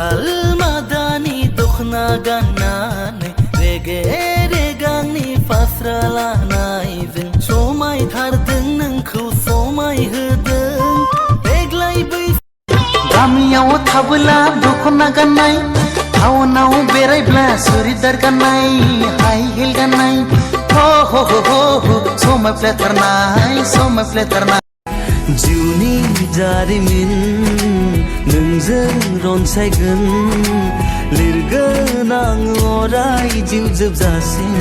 साल मादानि दखना गाननानै रेगे रेगांनि फास्रा लानायजों समायथारदों नोंखौ समायहोदों देग्लाय बै गामियाव थाबोला दखना गाननाय टाउनाव बेरायब्ला सुरिदार गाननाय हाइ हिल गाननाय हो हो हो हो हो समायफ्लेथारनाय जिउनि जारिमिन नोंजों रनसायगोन लिरगोन आं अराय जिउ जोबजासिम